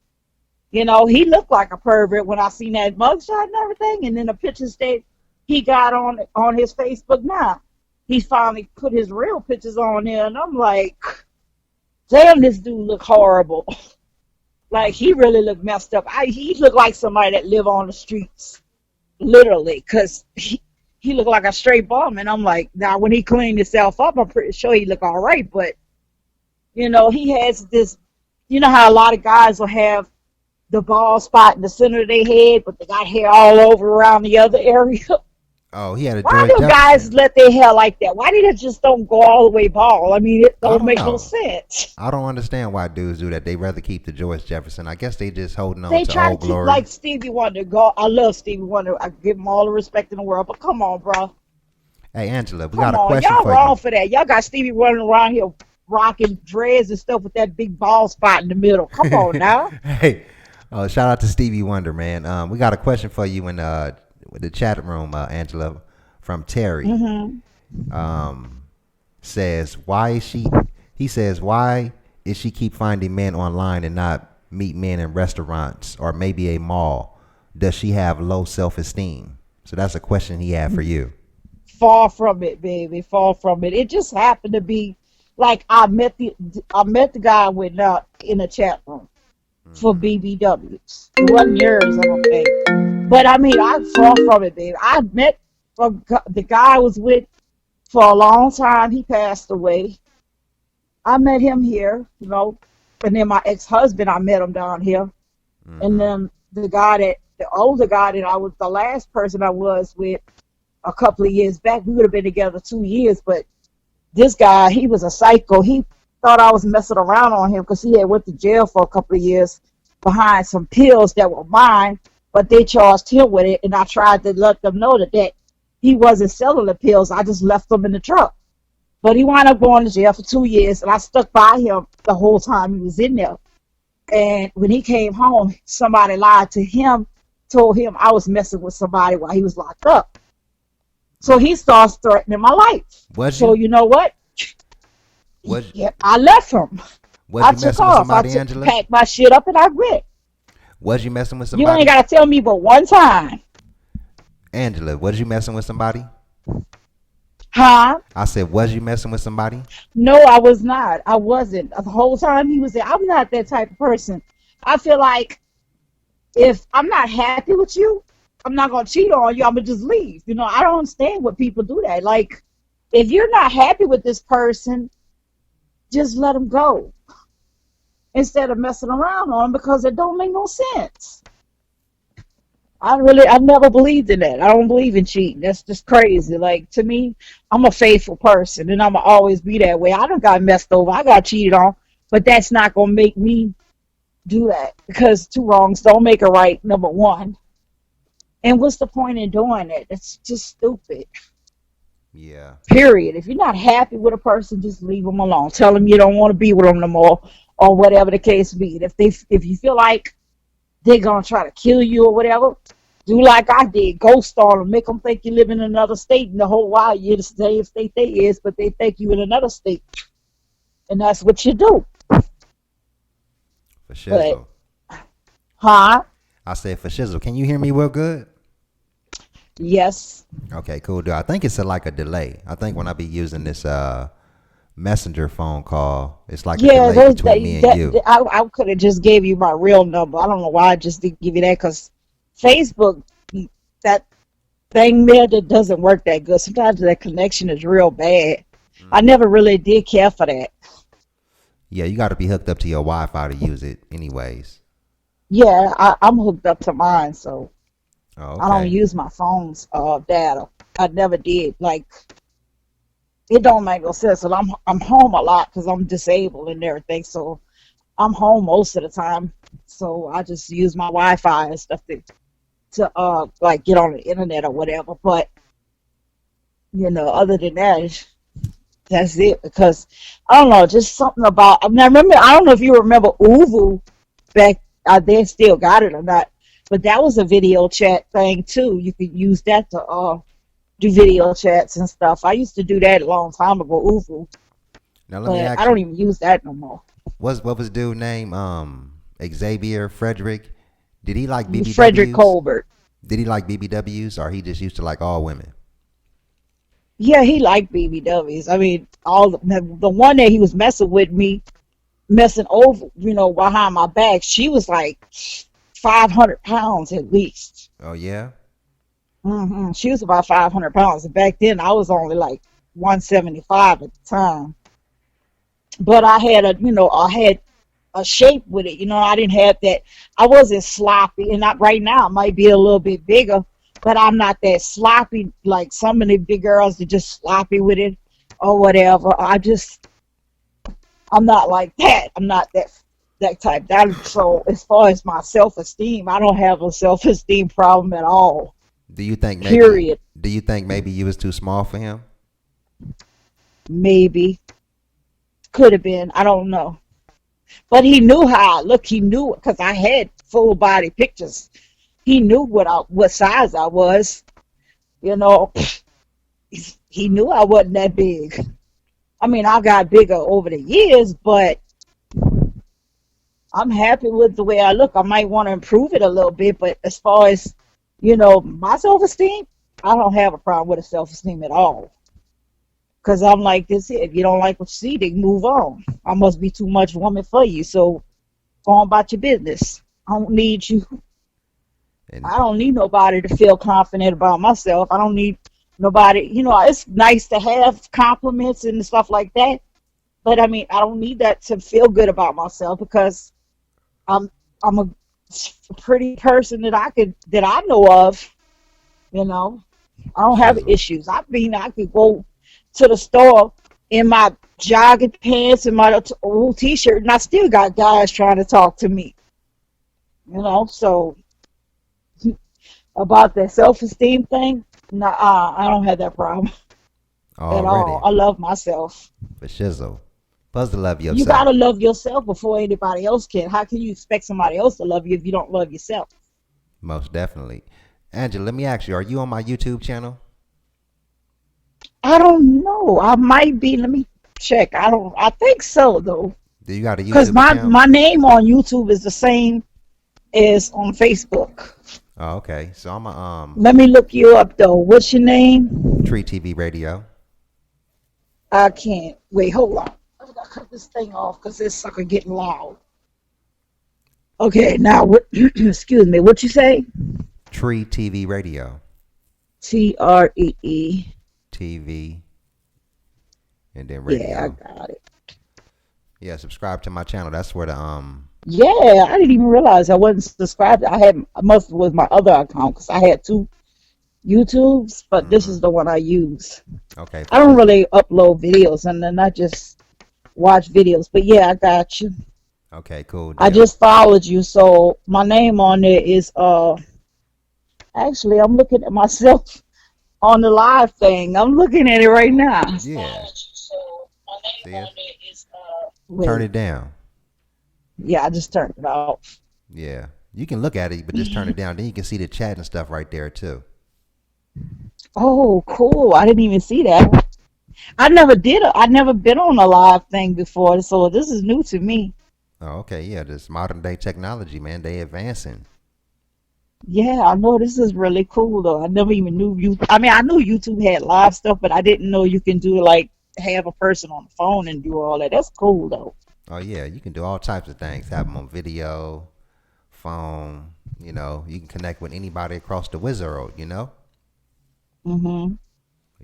S2: He looked like a pervert when I seen that mugshot and everything, and then the pictures that he got on his Facebook now. He finally put his real pictures on there, and I'm like, damn, this dude look horrible. Like, he really looked messed up. He looked like somebody that live on the streets, literally, because he looked like a straight bum. And I'm like, now when he cleaned himself up, I'm pretty sure he looked all right. But he has this. You know how a lot of guys will have the bald spot in the center of their head, but they got hair all over around the other area.
S1: Oh, he had a
S2: Why
S1: George
S2: do guys
S1: Jefferson.
S2: let their hair like that? Why do they just don't go all the way bald? I mean, it
S1: I
S2: don't
S1: don't
S2: make no
S1: know.
S2: sense.
S1: I don't understand why dudes do that. They rather keep the George Jefferson. I guess they just holding on
S2: They
S1: to
S2: try to
S1: old
S2: keep
S1: glory.
S2: like Stevie Wonder. Go, I love Stevie Wonder. I give him all the respect in the world. But come on, bro.
S1: Hey, Angela, we got
S2: Come
S1: a
S2: on.
S1: question
S2: Y'all
S1: for you.
S2: wrong for that. Y'all got Stevie Wonder around here rocking dreads and stuff with that big bald spot in the middle. Come on now.
S1: Hey, shout out to Stevie Wonder, man. We got a question for you in the chat room, Angela, from Terry.
S2: Hmm.
S1: Um, says why is she? He says why is she keep finding men online and not meet men in restaurants or maybe a mall? does she have low self-esteem? So that's a question he had for you.
S2: Far from it, baby. Far from it. It just happened to be like I met the guy with in a chat room for
S1: Hmm.
S2: BBWs. It wasn't yours, I don't think. But I mean, I'm far from it, baby. I met the guy I was with for a long time. He passed away. I met him here, and then my ex-husband, I met him down here, and
S1: Hmm.
S2: then the older guy that I was the last person I was with a couple of years back. We would have been together 2 years, but this guy, he was a psycho. He thought I was messing around on him because he had went to jail for a couple of years behind some pills that were mine, but they charged him with it, and I tried to let them know that he wasn't selling the pills. I just left them in the truck. But he wound up going to jail for 2 years, and I stuck by him the whole time he was in there. And when he came home, somebody lied to him, told him I was messing with somebody while he was locked up. So he starts threatening my life.
S1: Was
S2: So
S1: you?
S2: you know what?
S1: Was
S2: Yeah, I left him.
S1: was
S2: I
S1: you
S2: took
S1: messing with
S2: off. I
S1: somebody,
S2: took
S1: Angela?
S2: packed my shit up and I went.
S1: Was you messing with
S2: You ain't
S1: somebody?
S2: gotta tell me but one time.
S1: Angela, was you messing with somebody?
S2: Huh?
S1: I said, was you messing with somebody?
S2: No, I was not. I wasn't. The whole time he was there, I'm not that type of person. I feel like if I'm not happy with you, I'm not gonna cheat on you. I'm gonna just leave. I don't understand what people do that. Like, if you're not happy with this person, just let them go instead of messing around on them because it don't make no sense. I never believed in that. I don't believe in cheating. That's just crazy. Like, to me, I'm a faithful person and I'm gonna always be that way. I done got messed over. I got cheated on, but that's not gonna make me do that because two wrongs don't make a right, number one. And what's the point in doing it? It's just stupid.
S1: Yeah.
S2: Period. If you're not happy with a person, just leave them alone. Tell them you don't want to be with them no more, or whatever the case be. If you feel like they're gonna try to kill you or whatever, do like I did. Ghost on them, make them think you live in another state, and the whole while you're the same state they is, but they think you in another state, and that's what you do.
S1: For
S2: But
S1: shizzle.
S2: huh?
S1: I said for shizzle. Can you hear me real good?
S2: Yes.
S1: Okay, cool. Dude, I think it's like a delay. I think when I be using this messenger phone call, it's like a
S2: Yeah,
S1: delay
S2: those
S1: between me and you.
S2: I could have just gave you my real number. I don't know why I just didn't give you that because Facebook, that thing there that doesn't work that good. Sometimes that connection is real bad. I
S1: Hmm.
S2: never really did care for that.
S1: Yeah, you got to be hooked up to your Wi-Fi to use it, anyways.
S2: Yeah, I'm hooked up to mine, so
S1: Oh,
S2: I don't
S1: okay.
S2: use my phone's data. I never did. Like, it don't make no sense. And I'm home a lot because I'm disabled and everything, so I'm home most of the time. So I just use my Wi-Fi and stuff to like get on the internet or whatever. But other than that, that's it. Because I don't know, just something about. I mean, I don't know if you remember Uvu back. They still got it or not, but that was a video chat thing too. You could use that to do video chats and stuff. I used to do that a long time ago, Uvu,
S1: Now let me
S2: but I
S1: ask
S2: don't
S1: you,
S2: even use that no more.
S1: what was dude name? Xavier Frederick. Did he like
S2: Frederick
S1: BBWs?
S2: Colbert.
S1: Did he like BBWs, or he just used to like all women?
S2: Yeah, he liked BBWs. I mean, all the one that he was messing with me, messing over, behind my back. She was like 500 pounds at least.
S1: Oh yeah.
S2: She was about 500 pounds. And back then, I was only like 175 at the time. But I had a shape with it. I didn't have that. I wasn't sloppy, and not right now. I might be a little bit bigger, but I'm not that sloppy like some of the big girls that just sloppy with it or whatever. I'm not like that. I'm not that type. So as far as my self esteem, I don't have a self esteem problem at all.
S1: Do you think maybe?
S2: Period.
S1: Do you think maybe you was too small for him?
S2: Maybe could have been. I don't know. But he knew how I looked. He knew because I had full body pictures. He knew what size I was. You know, he knew I wasn't that big. I mean, I got bigger over the years, but I'm happy with the way I look. I might want to improve it a little bit, but as far as, my self-esteem, I don't have a problem with a self-esteem at all. Because I'm like this here. If you don't like what you see, then move on. I must be too much woman for you. So go on about your business. I don't need you.
S1: And
S2: I don't need nobody to feel confident about myself. I don't need nobody. It's nice to have compliments and stuff like that. But I mean, I don't need that to feel good about myself because I'm I'm a pretty person that I know of. You know, I don't have
S1: shizzle.
S2: issues. I mean, I could go to the store in my jogging pants and my old t-shirt, and I still got guys trying to talk to me. So about that self-esteem thing, nah, I don't have that problem at all.
S1: Already
S2: I love myself.
S1: for shizzle. Supposed to love
S2: You
S1: yourself.
S2: gotta love yourself before anybody else can. How can you expect somebody else to love you if you don't love yourself?
S1: Most definitely. Angela, let me ask you, are you on my YouTube channel?
S2: I don't know. I might be. Let me check. I don't. I think so though,
S1: Do you got a
S2: because
S1: YouTube
S2: my
S1: account?
S2: my name on YouTube is the same as on Facebook.
S1: Oh, okay. So I'm a
S2: Let me look you up though. What's your name?
S1: Tree TV Radio.
S2: I can't. Wait, hold on. I gotta cut this thing off because this sucker getting loud. Okay, now what? Excuse me. What you say?
S1: Tree TV Radio.
S2: TREE.
S1: TV and then
S2: Yeah, I
S1: radio.
S2: got it.
S1: Yeah, subscribe to my channel. That's where the
S2: Yeah, I didn't even realize I wasn't subscribed. I must was my other account because I had two YouTubes, but this
S1: hmm
S2: is the one I use.
S1: okay
S2: I
S1: for
S2: don't
S1: shizzle.
S2: really upload videos and then I just watch videos. But yeah, I got you.
S1: Okay, cool
S2: I
S1: deal.
S2: just followed you, so my name on there is actually I'm looking at myself on the live thing. I'm looking at it right now. I just
S1: Yeah.
S2: followed you, so my name
S1: See
S2: on
S1: it?
S2: there is
S1: Turn
S2: wait,
S1: it down.
S2: yeah, I just turned it off.
S1: Yeah. You can look at it, but just turn it down. Then you can see the chat and stuff right there too.
S2: Oh, cool. I didn't even see that. I never been on a live thing before, so this is new to me.
S1: Oh, okay. Yeah, this modern day technology, man, they advancing.
S2: Yeah, I know this is really cool though. I never even knew you. I mean, I knew YouTube had live stuff, but I didn't know you can do like have a person on the phone and do all that. That's cool though.
S1: Oh yeah, you can do all types of things. Have them on video, phone. You can connect with anybody across the world.
S2: Mhm.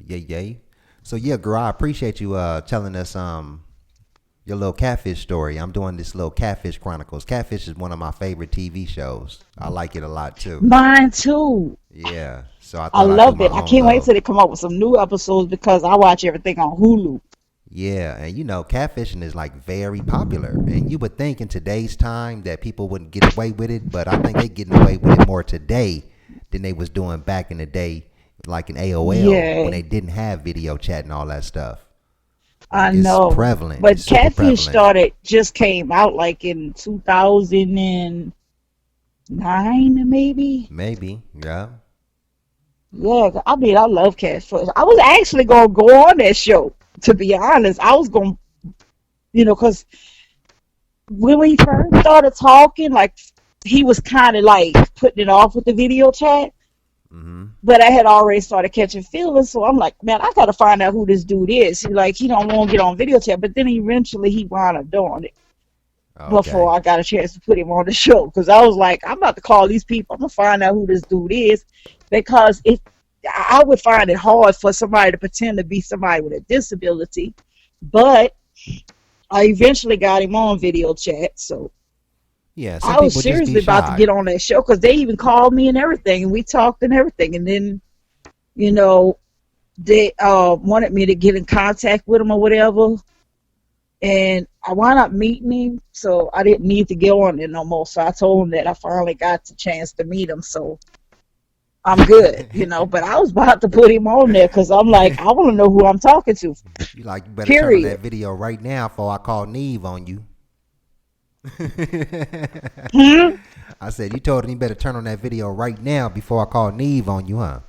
S1: Yay, yay. So yeah, girl, I appreciate you telling us your little catfish story. I'm doing this little Catfish Chronicles. Catfish is one of my favorite TV shows. I like it a lot too.
S2: Mine too.
S1: Yeah. So I
S2: I
S1: thought I'd do
S2: love
S1: my
S2: it. I
S1: own
S2: can't wait
S1: little.
S2: till they come up with some new episodes because I watch everything on Hulu.
S1: Yeah, and catfishing is like very popular. And you would think in today's time that people wouldn't get away with it, but I think they getting away with it more today than they was doing back in the day, like in AOL when
S2: Yeah,
S1: they didn't have video chat and all that stuff.
S2: I
S1: Like it's
S2: know.
S1: prevalent. It's
S2: But
S1: super
S2: Catfish
S1: prevalent.
S2: just came out like in 2009 maybe.
S1: Maybe, yeah.
S2: Yeah, I mean, I love Catfish. I was actually gonna go on that show. To be honest, I was gonna, because when we first started talking, like he was kind of like putting it off with the video chat,
S1: Mhm.
S2: but I had already started catching feelings, so I'm like, man, I gotta find out who this dude is. He don't want to get on video chat, but then eventually he wound up doing it before
S1: Okay.
S2: I got a chance to put him on the show because I was like, I'm about to call these people. I'm gonna find out who this dude is because I would find it hard for somebody to pretend to be somebody with a disability, but I eventually got him on video chat. So
S1: Yeah, some
S2: I was
S1: people just be
S2: seriously about to
S1: shy.
S2: get on that show because they even called me and everything, and we talked and everything. And then, you know, they wanted me to get in contact with him or whatever. And I wound up meeting him, so I didn't need to go on there no more. So I told him that I finally got the chance to meet him. So I'm good. But I was about to put him on there because I'm like, I want to know who I'm talking to.
S1: You better turn on that
S2: Period.
S1: video right now before I call Neve on you.
S2: Hmm?
S1: I said you told him you better turn on that video right now before I call Neve on you, huh?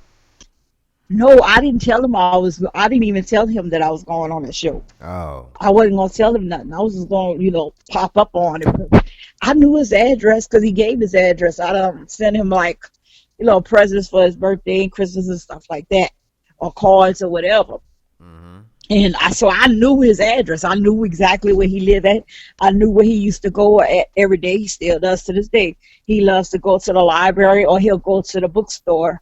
S2: No, I didn't tell him I was. I didn't even tell him that I was going on the show.
S1: Oh.
S2: I wasn't gonna tell him nothing. I was just gonna, pop up on him. I knew his address because he gave his address. I sent him like, presents for his birthday and Christmas and stuff like that, or cards or whatever.
S1: Mm-hmm.
S2: And so I knew his address. I knew exactly where he lived at. I knew where he used to go at every day. He still does to this day. He loves to go to the library or he'll go to the bookstore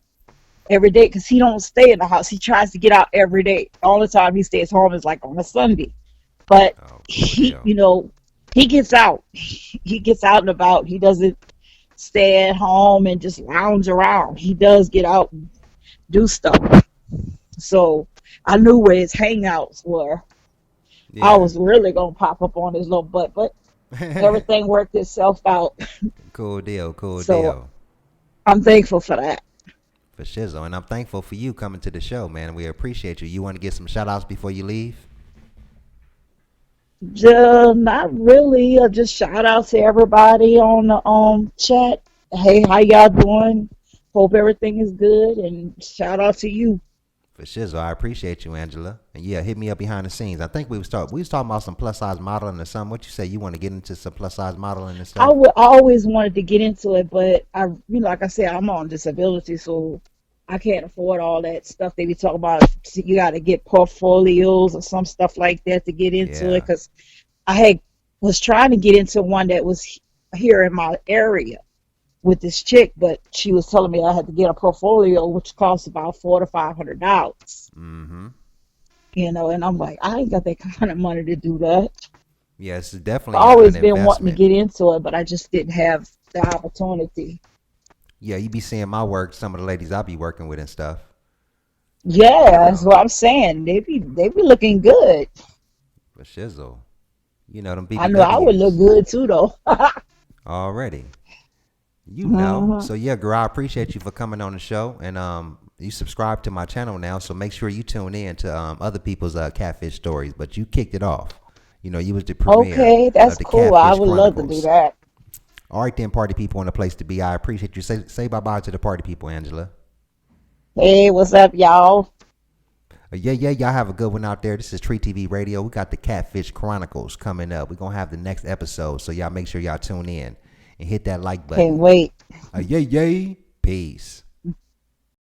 S2: every day because he don't stay in the house. He tries to get out every day. The only time he stays home is like on a Sunday. But
S1: Oh, cool
S2: he,
S1: deal.
S2: he gets out. He gets out and about. He doesn't stay at home and just lounge around. He does get out and do stuff. So I knew where his hangouts were. I
S1: Yeah.
S2: was really gonna pop up on his little butt, but everything worked itself out.
S1: Cool deal. Cool
S2: So
S1: deal.
S2: I'm thankful for that.
S1: For shizzle. And I'm thankful for you coming to the show, man. We appreciate you. You want to get some shout outs before you leave?
S2: Not really. Just shout out to everybody on the chat. Hey, how y'all doing? Hope everything is good, and shout out to you.
S1: For shizzle. I appreciate you, Angela. And yeah, hit me up behind the scenes. I think we was talking about some plus size modeling or something. What you say? You want to get into some plus size modeling and stuff?
S2: I always wanted to get into it, but like I said, I'm on disability, so I can't afford all that stuff they be talking about. So you got to get portfolios or some stuff like that to get into it.
S1: Yeah.
S2: Because was trying to get into one that was here in my area with this chick, but she was telling me I had to get a portfolio, which costs about $400 to $500.
S1: Mm-hmm.
S2: And I'm like, I ain't got that kind of money to do that.
S1: Yeah, it's
S2: I've
S1: definitely an
S2: always been wanting to
S1: investment.
S2: get into it, but I just didn't have the opportunity.
S1: Yeah, you be seeing my work, some of the ladies I be working with and stuff.
S2: Yeah,
S1: You
S2: that's
S1: know,
S2: what I'm saying. They be looking good.
S1: for shizzle. You know them
S2: I know I would look
S1: BBWs
S2: good too, though.
S1: already. You know.
S2: Mhm.
S1: So yeah, girl, I appreciate you for coming on the show, and you subscribe to my channel now, so make sure you tune in to other people's catfish stories. But you kicked it off. You know, you was the premiere
S2: Okay,
S1: of
S2: that's
S1: the
S2: cool. I
S1: Catfish
S2: would love to do
S1: Chronicles.
S2: that.
S1: All right, then, party people in the place to be. I appreciate you. Say bye bye to the party people, Angela.
S2: Hey, what's up, y'all?
S1: Yeah, yeah, y'all have a good one out there. This is Tree TV Radio. We got the Catfish Chronicles coming up. We're gonna have the next episode, so y'all make sure y'all tune in and hit that like
S2: Can't
S1: button.
S2: wait.
S1: Yay, yay. Peace.